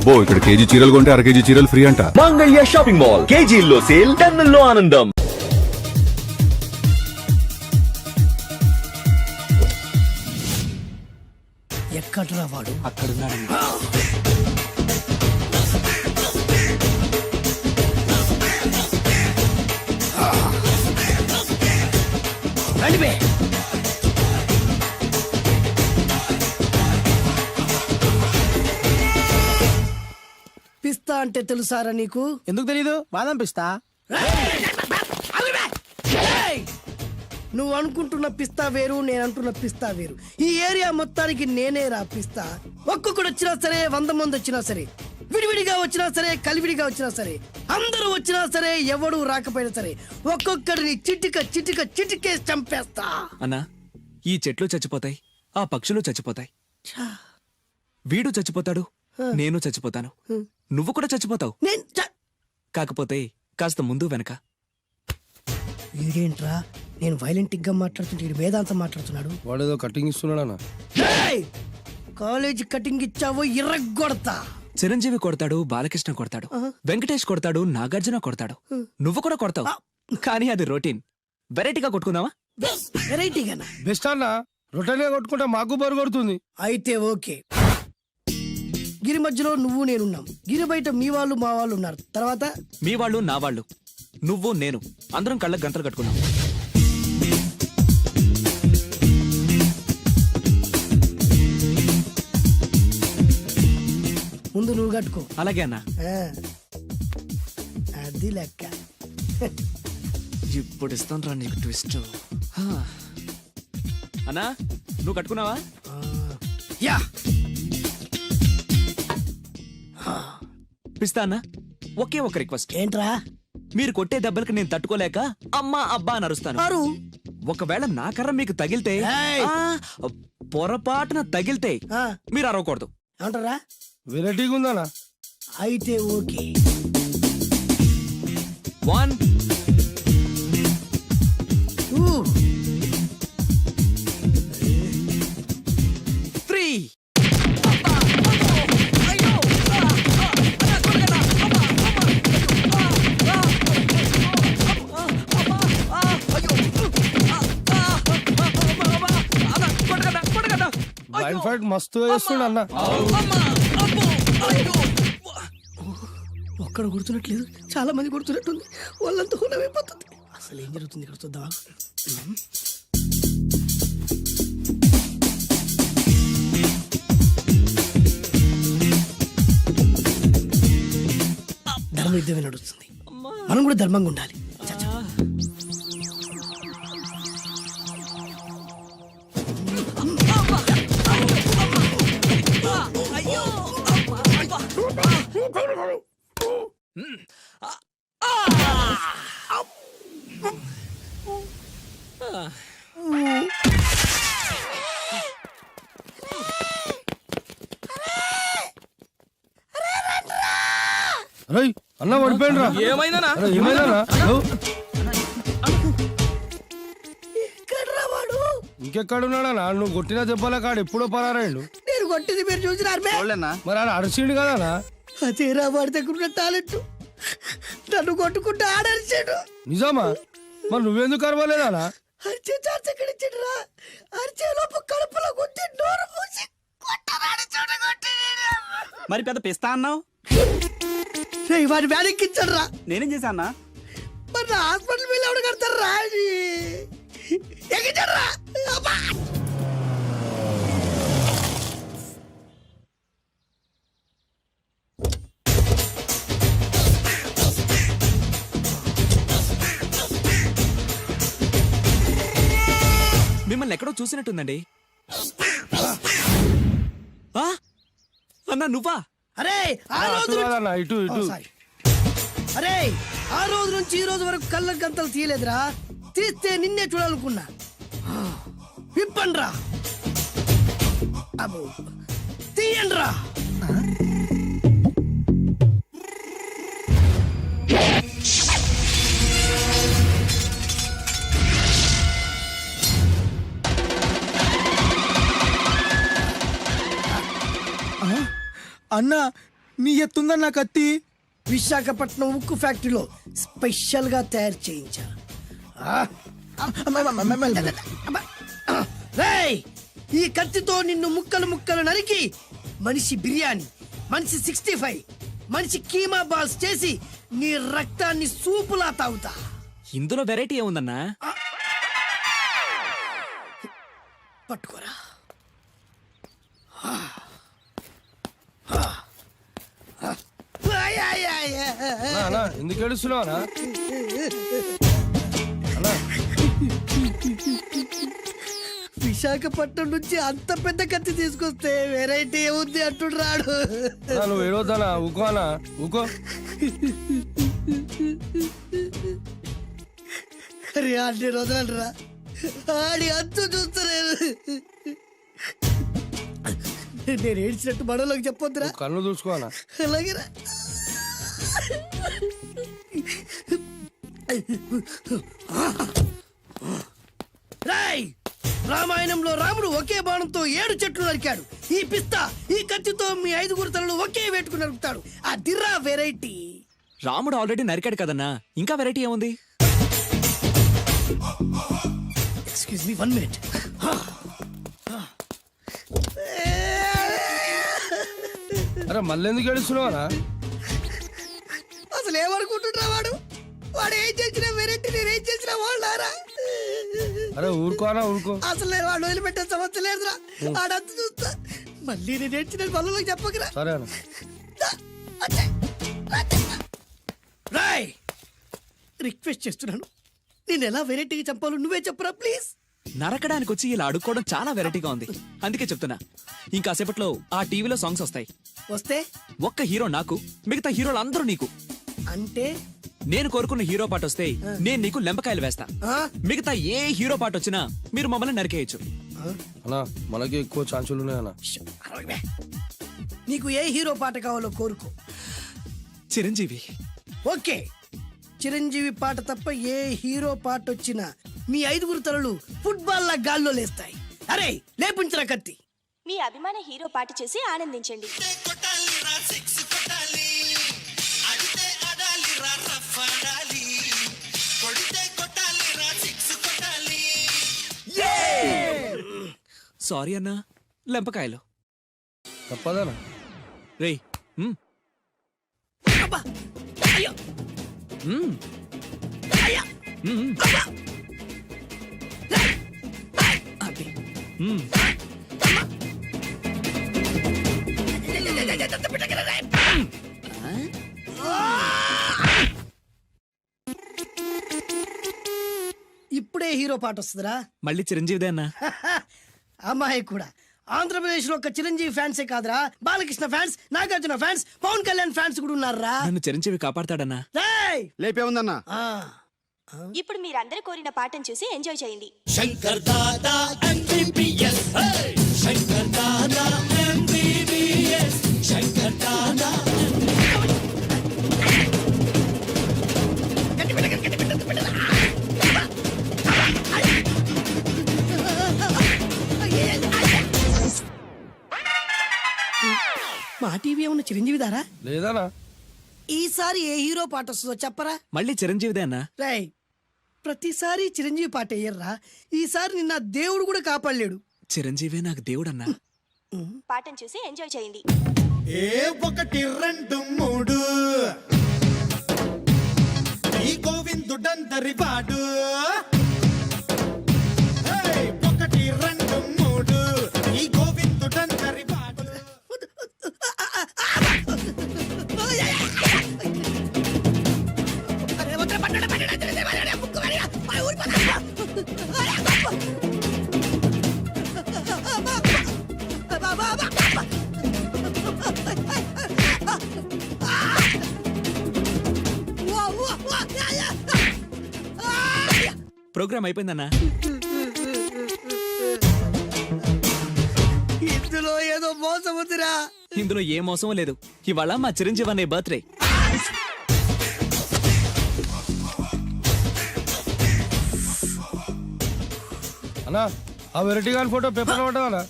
అబ్బో ఇక్కడ కేజీ చీరలు కొంటే 1/2 కేజీ చీరలు ఫ్రీ అంట. మంగళ్య షాపింగ్ మాల్, కేజీల్లో సేల్, టన్నుల్లో ఆనందం. ఎక్కడ్రా వాడు? అక్కడున్నాడు. రండిపే. పిస్తా అంటే తెలుసారా నీకు? ఎందుకు తెలీదు? బాదం పిస్తా. నువ్వు అనుకుంటున్న పిస్తా వేరు, నేను అంటున్న పిస్తా వేరు. ఈ ఏరియా మొత్తానికి నేనే రా పిస్తా. ఒక్కొక్కడు వచ్చినా సరే, 100 మంది వచ్చినా సరే, విడివిడిగా వచ్చినా సరే, కలివిడిగా వచ్చినా సరే, అందరూ వచ్చినా సరే, ఎవడు రాకపోయినా సరే, ఒక్కొక్కడిని చిటికేసి చంపేస్తా. అన్నా, ఈ చెట్లు చచ్చిపోతాయి, ఆ పక్షులు చచ్చిపోతాయి, వీడు చచ్చిపోతాడు, నేను చచ్చిపోతాను, నువ్వు కూడా చచ్చిపోతావు. కాకపోతే కాస్త ముందు వెనక. వీడేంట్రా నేను వైలెంటిక్ గా మాట్లాడుతుంటే వేదాంతం మాట్లాడుతున్నాడు. వాడేదో కటింగ్ ఇస్తున్నాడన్నా. కాలేజ్ కటింగ్ ఇచ్చావో ఇర్రగొడతా. చిరంజీవి కొడతాడు, బాలకృష్ణ కొడతాడు, వెంకటేష్ కొడతాడు, నాగార్జున కొడతాడు, నువ్వు కూడా కొడతావు. కానీ అది రొటీన్. వెరైటీగా కొట్టుకుందావా? వెరైటీగానా? బెస్ట్ అన్న, రొటనే కొట్టుకుంటే మాకు బరు కొడుతుంది. అయితే ఓకే. గిరి మధ్యలో నువ్వు నేనున్నాం, గిరి బయట మీ వాళ్ళు మా వాళ్ళు ఉన్నారు. తర్వాత మీ వాళ్ళు నా వాళ్ళు, నువ్వు నేను, అందరం కళ్ళకు గంటలు కట్టుకున్నాం. ముందు నువ్వు కట్టుకో. అలాగే అన్నా. అది లెక్క. ఇప్పుడు ఇస్తాను రా నీకు ట్విస్ట్. అన్నా, నువ్వు కట్టుకున్నావా? యా. పిస్తా అన్నా, ఒకే ఒక రిక్వెస్ట్. ఏంట్రా? మీరు కొట్టే దెబ్బలకి నేను తట్టుకోలేక అమ్మా అబ్బా అని అరుస్తాను. ఒకవేళ నా కర్ర మీకు తగిలితే, పొరపాటున తగిలితే మీరు అరవకూడదు. ఏమంటారా? వెరైటీగా ఉందన్నా. అయితే ఓకే. 1 2 3. బ్లైండ్ ఫైట్ మస్తు వేస్తుండ అన్న. ఒక్కడ గుర్తున్నట్లేదు, చాలా మంది గుర్తున్నట్టుంది. వాళ్ళంతా హులమైపోతుంది. అసలు ఏం జరుగుతుంది ఇక్కడ చూద్దాం. ధర్మ యుద్ధమే నడుస్తుంది. మనం కూడా ధర్మంగా ఉండాలి. రై అన్న పడిపోయిండ్రా. ఏమైందనా? ఏమైందనా? ఎక్కడ్రా వాడు? ఇంకెక్కడున్నాడన్నా? నువ్వు కొట్టినా చెప్పాలా కాడు ఎప్పుడో పరారాయండు. నేను కొట్టింది మీరు చూసినారు. మరి ఆయన అరిచిండు కదనా? అదేరా వాడి దగ్గర ఉన్న టాలెంట్. నన్ను కొట్టుకుంటూ ఆడరిచాడు. నిజమా? మరి నువ్వెందుకు అరవలేదానా? అరిచే ఛాన్స్ ఎక్కడ ఇచ్చాడురా? అరిచే లోపు కడుపులో గుద్ది నోరు మూసి కొట్టరాడు చూడగొట్టి. మరి పెద్ద పిస్తా అన్నావు? వాడి వ్యానికి ఇచ్చాడు రా. నేనేం చేశా అన్నా? మరి నా హాస్పిటల్ బిల్ ఎవడు కడతారు రా? ఎగిచాడు రా. మిమ్మల్ని ఎక్కడో చూసినట్టుందండి. అన్నా నువ్వా? అరే ఆ రోజు ఇటు ఇటు. అరే ఆ రోజు నుంచి ఈ రోజు వరకు కళ్ళ గంతలు తీయలేదురా. తీస్తే నిన్నే చూడాలనుకున్నా. విప్పండ్రా. అబ్బో తీయండ్రా. అన్నా నీ ఎత్తుందన్న కత్తి. విశాఖపట్నం ఉక్కు ఫ్యాక్టరీలో స్పెషల్ గా తయారు చేయించా. రేయ్, ఈ కత్తితో నిన్ను ముక్కలు ముక్కలు నరికి మనిషి బిర్యానీ, మనిషి 65, మనిషి కీమా బాల్స్ చేసి నీ రక్తాన్ని సూపులా తాగుతా. ఇందులో వెరైటీ ఏముందన్నా? పట్టుకోరా. అన్నా ఎందుకు ఏడుస్తున్నావు అన్నా? విశాఖపట్నం నుంచి అంత పెద్ద కత్తి తీసుకొస్తే వెరైటీ ఏముంది అంటుడు రాడు. అన్నా, నువ్వు ఏడవద్దనా? ఊకో అన్నా, ఊకో. అరే అన్ని రోజులరా ఆడి అంతు చూస్తలేదు. నేను ఏడ్చినట్టు బడలోకి చెప్పొద్దురా. కళ్ళు చూసుకో అన్నా. అలాగేరా. రాయ్, రామాయణంలో రాముడు ఒకే బాణంతో 7 చెట్లు నరికాడు. ఈ పిస్తా ఈ కత్తితో మీ 5 తలలు ఒకే వేటుకు నరుకుతాడు. అదిరా వెరైటీ. రాముడు ఆల్రెడీ నరికాడు కదన్నా, ఇంకా వెరైటీ ఏముంది? Excuse me 1 minute. అరే మళ్ళీ ఎందుకు ఏడుస్తున్నావు అన్నా? అసలు ఏమనుకుంటున్నా వాడు ఏం చేసినా వెరైటీ, నేనేం చేసినా వాళ్ళారా. అరే ఊరుకో అన్నా, ఊరుకో. అసలు నేను వాడు వదిలిపెట్టే సమస్య లేదురా. ఆడంత చూస్తా. మళ్ళీ నేను ఏడ్చిన పనులకు చెప్పకరా. సరే అన్న. రాయ్, రిక్వెస్ట్ చేస్తున్నాను, నేను ఎలా వెరైటీగా చంపాలో నువ్వే చెప్పురా ప్లీజ్. నరకడానికి వచ్చి ఇలా అడుక్కోవడం చాలా వెరైటీగా ఉంది, అందుకే చెప్తున్నా. ఇంకాసేపట్లో ఆ టీవీలో సాంగ్స్ వస్తాయి. వస్తే ఒక్క హీరో నాకు, మిగతా హీరోలు అందరూ నీకు. అంటే నేను కోరుకున్న హీరో పాట వస్తే నేను నీకు లెంపకాయలు వేస్తా. ఆ? మిగతా ఏ హీరో పాట వచ్చినా మీరు మమ్మల్ని నరికేయచ్చు. అన్నా మనకి ఎక్కువ ఛాన్సులు ఉన్నాయన్నా. అరవై. నీకు ఏ హీరో పాట కావాలో కోరుకో. చిరంజీవి. ఓకే, చిరంజీవి పాట తప్ప ఏ హీరో పాట వచ్చినా మీ 5 తలలు ఫుట్బాల్ లా గాల్లో లేస్తాయి. అరే లేపుంచరా కత్తి. మీ అభిమాన హీరో పాట చేసి ఆనందించండి. సారీ అన్నా, లెంపకాయలు. తప్పదనా? రేయ్, అబ్బా! అయ్యో! అయ్యా! అది. ఇప్పుడే హీరో పాట వస్తుందిరా. మళ్ళీ చిరంజీవిదే అన్నా. అమ్మాయి కూడా ఆంధ్రప్రదేశ్ లో ఒక చిరంజీవి ఫ్యాన్సే కాదురా, Balakrishna fans, Nagarjuna fans, Pawan Kalyan fans కూడా ఉన్నారా. నన్ను చిరంజీవి కాపాడతాడన్నా. రేయ్! లేపే ఉందన్నా. ఆ, ఇప్పుడు మీరందరూ కోరిన పాటను చూసి ఎంజాయ్ చేయండి. మా టీవీ ఏమన్నా చిరంజీవి దారా? లేదనా? ఈసారి ఏ హీరో పాట వస్తుందో చెప్పరా. మళ్ళీ చిరంజీవిదే అన్నా. రేయ్, ప్రతిసారి చిరంజీవి పాట వేయర్రా. ఈసారి నిన్న దేవుడు కూడా కాపాడలేడు. చిరంజీవే నాకు దేవుడన్నా. పాటను చూసి ఎంజాయ్ చేయండి. ఏ 1 2 3 ఈ గోవిందుడందరి వాడు. 1 2 3 ఈ గోవిందుడందరి వాడు. ప్రోగ్రామ్ అయిపోయిందన్నా. ఇందులో ఏదో మోసం ఉందిరా. ఇందులో ఏ మోసం లేదు. ఇవాళ మా చిరంజీవి అనే బర్త్డే. అన్నా ఆ వెరైటీ గాని ఫోటో పేపర్ పడ్డా?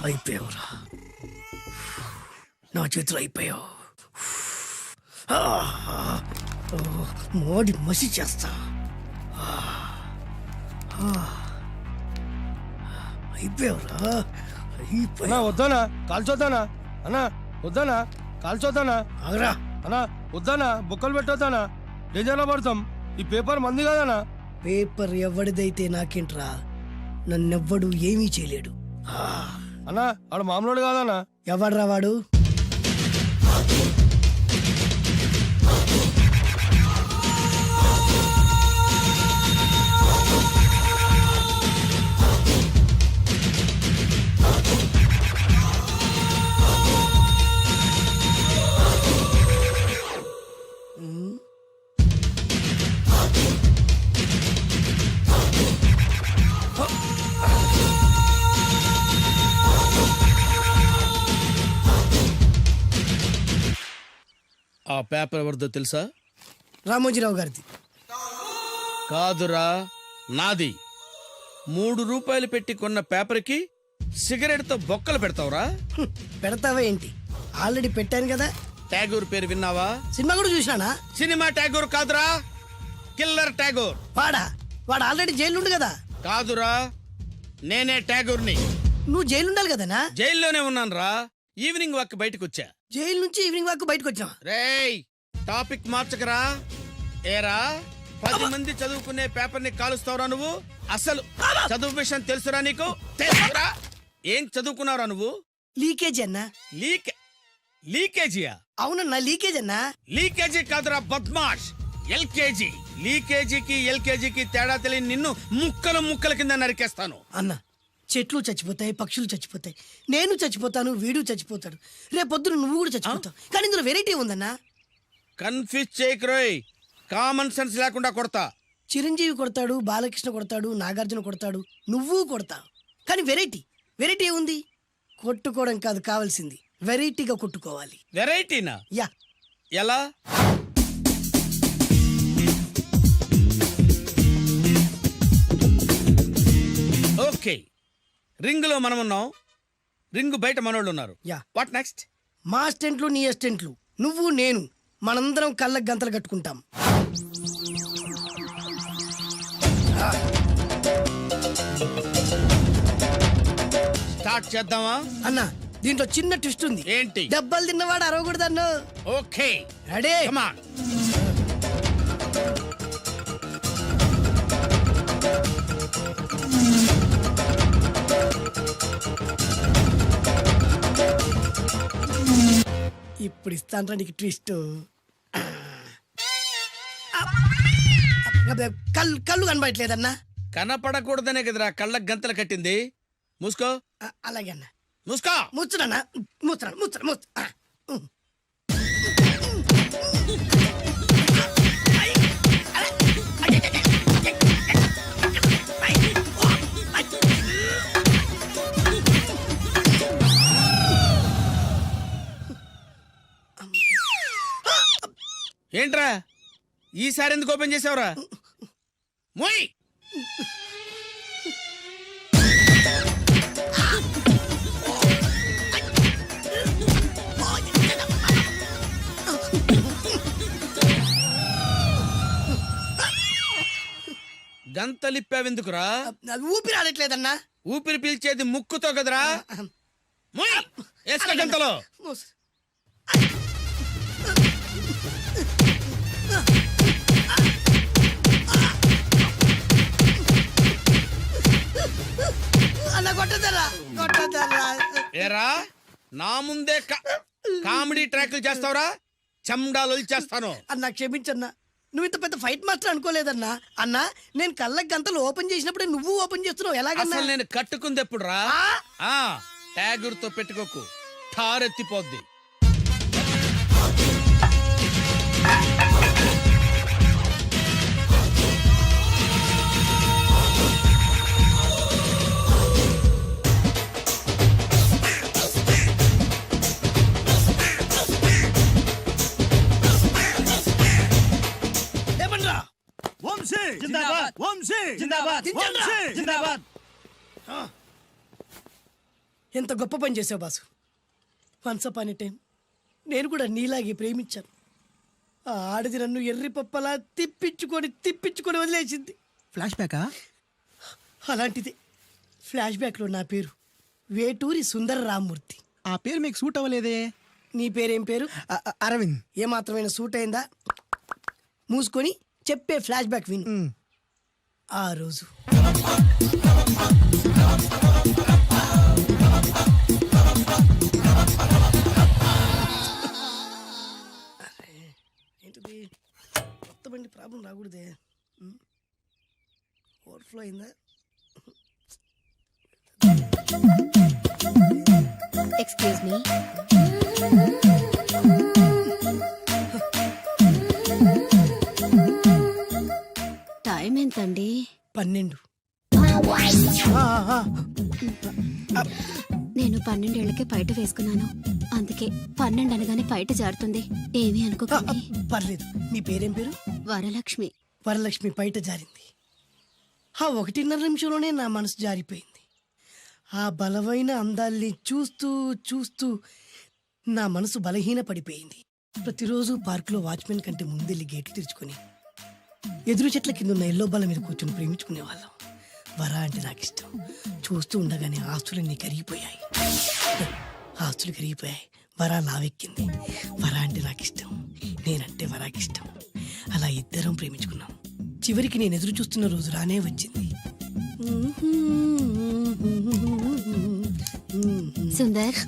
అయిపోయావురా, నా చేతిలో అయిపోయావు. మోడి మసి చేస్తా. అయిపోయావురా, అన్నా అయిపోయావు. వద్దానా కాల్చొద్దానా? అన్నా వద్దానా కాల్చొద్దానా? ఆగరా, అన్నా వద్దానా బొక్కలు పెట్టొద్దానా? డేంజర్లో పడతాం. ఈ పేపర్ మంది కదనా? పేపర్ ఎవడిదైతే నాకేంట్రా, నన్నెవ్వడు ఏమీ చేయలేడు. అన్నా ఆడు మామూలు కాదనా? ఎవడ్రా వాడు? ఆ పేపర్ ఎవరిదో తెలుసా? రామోజీరావు గారిది. కాదురా, నాది. 3 రూపాయలు పెట్టి కొన్న పేపర్కి సిగరెట్తో బొక్కలు పెడతావురా? పెడతావా ఏంటి? ఆల్రెడీ పెట్టాను కదా. ట్యాగూర్ పేరు విన్నావా? సినిమా కూడా చూసినానా? సినిమా ట్యాగూర్ కాదురా, కిల్లర్ ట్యాగూర్. వాడు ఆల్రెడీ జైలు ఉండు కదా. కాదురా, నేనే ట్యాగూర్ని. నువ్వు జైలు ఉండాలి కదనా? జైల్లోనే ఉన్నానురా. ఈవినింగ్ వాక్ బయటకు వచ్చా. జైలు నుంచి ఈవినింగ్ వాక్ బయటకు వచ్చినావా? రేయ్, టాపిక్ మార్చకరా. ఏరా, 10 మంది చదువుకునే పేపర్ ని కాలుస్తావురా నువ్వు? అసలు చదువు విషయం తెలుసురా నీకు? తెలుసురా? ఏం చదువుకున్నావురా నువ్వు? లీకేజ్ అన్నా. లీకేజీయా? అవునన్నా, లీకేజ్ అన్నా. లీకేజీ కాదురా బద్మాష్, ఎల్కేజీ. లీకేజీకి ఎల్కేజీకి తేడా తెలియని నిన్ను ముక్కల కింద నరికేస్తాను. అన్నా, చెట్లు చచ్చిపోతాయి, పక్షులు చచ్చిపోతాయి, నేను చచ్చిపోతాను, వీడు చచ్చిపోతాడు, రేపొద్దున నువ్వు కూడా చచ్చిపోతావు. కానీ ఇందులో వెరైటీ ఉందన్నా. కన్ఫ్యూజ్ చేయకురోయ్, కామన్ సెన్స్ లేకుండా కొడతా. చిరంజీవి కొడతాడు, బాలకృష్ణ కొడతాడు, నాగార్జున కొడతాడు, నువ్వు కొడతావు. కానీ వెరైటీ ఉంది. కొట్టుకోవడం కాదు కావాల్సింది, వెరైటీగా కొట్టుకోవాలి. వెరైటీనా? యా. ఎలా? ఓకే, రింగ్ లో మనం ఉన్నాం, రింగ్ బయట మనోళ్ళు ఉన్నారు. యా. What next? మా అసిస్టెంట్లు, నీ అసిస్టెంట్లు, నువ్వు నేను, మనందరం కళ్ళకు గంతలు కట్టుకుంటాం. స్టార్ట్ చేద్దామా? అన్నా, దీంట్లో చిన్న ట్విస్ట్ ఉంది. ఏంటి? దెబ్బలు తిన్నవాడు అరవకూడదన్ను. Okay, ready? Come on. ఇప్పుడు ఇస్తాను నీకు ట్విస్ట్. కళ్ళు కనబడట్లేదన్నా. కనపడకూడదనే కదరా కళ్ళకు గంతలు కట్టింది. మూసుకో. అలాగే అన్న. మూసుకో. ముచ్చునన్నా, ముచ్చున. ఏంట్రా ఈసారి ఎందుకు ఓపెన్ చేసావురా? మోయ్. గంతలిప్పావెందుకురా? ఊపిరి ఆడట్లేదన్నా. ఊపిరి పీల్చేది ముక్కుతో కదరా. మోయ్, వేసుకో గంతలో. అన్న కొట్టదరా. ఏరా, నా ముందే కామెడీ ట్రాక్లు చేస్తావురా? చెమ్డాలు చేస్తాను. అన్నా క్షమించన్నా, నువ్వు ఇంత పెద్ద ఫైట్ మాస్టర్ అనుకోలేదన్నా. అన్నా, నేను కళ్ళకి గంతలు ఓపెన్ చేసినప్పుడే నువ్వు ఓపెన్ చేస్తున్నావు, ఎలాగన్నా? అసలు నేను కట్టుకుంది ఎప్పుడు రా? ట్యాగూర్తో పెట్టుకోకు, ఠారెత్తిపోద్ది. ఎంత గొప్ప పని చేసావు boss. Once upon a time నేను కూడా నీలాగే ప్రేమించాను. ఆ ఆడది నన్ను ఎర్రి పప్పలా తిప్పించుకొని వదిలేసింది. ఫ్లాష్ బ్యాకా? అలాంటిదే ఫ్లాష్ బ్యాక్లో నా పేరు వేటూరి సుందర రామ్మూర్తి. ఆ పేరు మీకు సూట్ అవ్వలేదే. నీ పేరేం పేరు? అరవింద్. ఏమాత్రమైన సూట్ అయిందా? మూసుకొని చెప్పే ఫ్లాష్ బ్యాక్ విను. ఆ రోజు ఏంటిది కొత్త బండి ప్రాబ్లం రాకూడదే. ఓవర్ఫ్లో అయిందా? Excuse me. టైం ఎంతండి? 12. నేను 12 ఏళ్లకే పైట వేసుకున్నాను. అందుకే 12 అనగానే పైట జారుతుంది. ఏమీ అనుకోకండి. పర్లేదు. నీ పేరేం పేరు? వరలక్ష్మి. వరలక్ష్మి పైట జారింది. ఆ 1.5 నిమిషంలోనే నా మనసు జారిపోయింది. ఆ బలమైన అందాల్ని చూస్తూ చూస్తూ నా మనసు బలహీన పడిపోయింది. ప్రతిరోజు పార్కులో వాచ్మెన్ కంటే ముందెళ్ళి గేట్లు తెరుచుకొని ఎదురు చెట్ల కింద ఉన్న ఎల్లో బాల మీద కూర్చొని ప్రేమించుకునేవాళ్ళం. వర అంటే నాకు ఇష్టం. చూస్తూ ఉండగానే ఆస్తులన్నీ కరిగిపోయాయి. ఆస్తులు కరిగిపోయాయి. వర లావెక్కింది. వర అంటే నాకు ఇష్టం, నేనంటే వరాకి ఇష్టం. అలా ఇద్దరం ప్రేమించుకున్నాం. చివరికి నేను ఎదురు చూస్తున్న రోజు రానే వచ్చింది. సుందర్,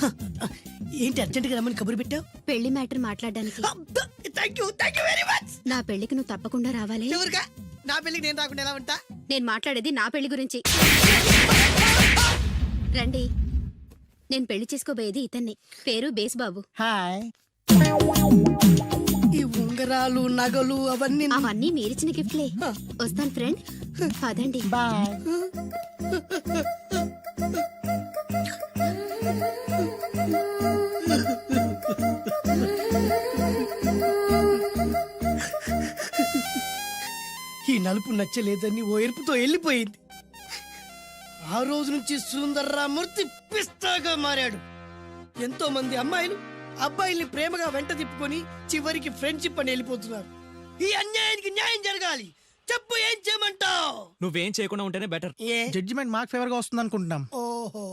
ఏంటి అర్జెంట్గా రమ్మని కబురు పెట్టావు? పెళ్లి మ్యాటర్ మాట్లాడడానికి. Thank you very much. నా పెళ్లికి నువ్వు తప్పకుండా రావాలి. ఎవరుగా? నా పెళ్ళికి నేను రాకుండా ఎలా ఉంటా? నేను మాట్లాడేది నా పెళ్లి గురించి. రండి. నేను పెళ్లి చేసుకోబోయేది ఇతన్ని. పేరు బేస్బాబు. హాయ్. ఈ ఉంగరాలు నగలు అవన్నీ అవన్నీ మీరిచ్చిన గిఫ్ట్లే. వస్తాను ఫ్రెండ్. పదండి. బాయ్. ఈ నలుపు నచ్చలేదని ఓ ఎరుపుతో వెళ్ళిపోయింది. ఆ రోజు నుంచి సుందర్రామూర్తి పిస్తాగా మారాడు. ఎంతో మంది అమ్మాయిలు అబ్బాయిల్ని ప్రేమగా వెంట తిప్పుకొని చివరికి ఫ్రెండ్షిప్ అని వెళ్ళిపోతున్నారు. ఈ అన్యాయానికి న్యాయం జరగాలి. చెప్పు, ఏం చేయమంటావు? నువ్వేం చేయకుండా ఉంటేనే బెటర్. ఏ జడ్జిమెంట్ మాకు ఫేవర్ గా వస్తుంది అనుకుంటున్నాం. ఓహో